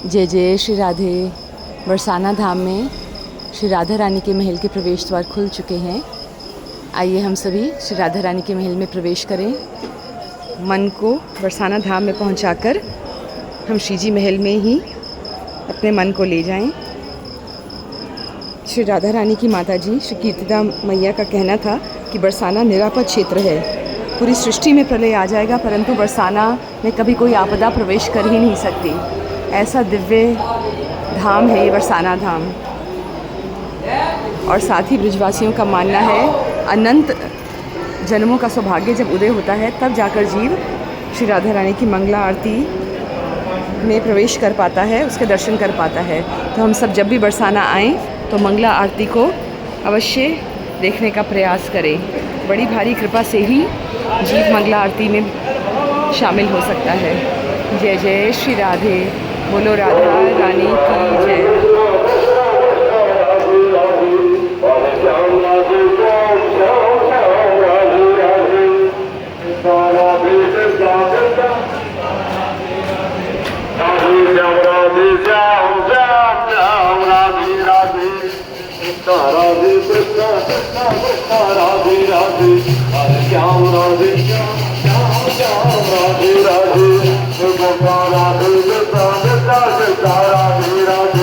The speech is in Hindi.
जय जय श्री राधे। बरसाना धाम में श्री राधा रानी के महल के प्रवेश द्वार खुल चुके हैं। आइए हम सभी श्री राधा रानी के महल में प्रवेश करें। मन को बरसाना धाम में पहुंचाकर हम श्री जी महल में ही अपने मन को ले जाएं। श्री राधा रानी की माता जी श्री कीर्तिदा मैया का कहना था कि बरसाना निरापद क्षेत्र है। पूरी सृष्टि में प्रलय आ जाएगा परंतु बरसाना में कभी कोई आपदा प्रवेश कर ही नहीं सकती। ऐसा दिव्य धाम है ये बरसाना धाम। और साथ ही ब्रजवासियों का मानना है अनंत जन्मों का सौभाग्य जब उदय होता है तब जाकर जीव श्री राधा रानी की मंगला आरती में प्रवेश कर पाता है, उसके दर्शन कर पाता है। तो हम सब जब भी बरसाना आएँ तो मंगला आरती को अवश्य देखने का प्रयास करें। बड़ी भारी कृपा से ही जीव मंगला आरती में शामिल हो सकता है। जय जय श्री राधे। बोलो राधा रानी की जय। राधे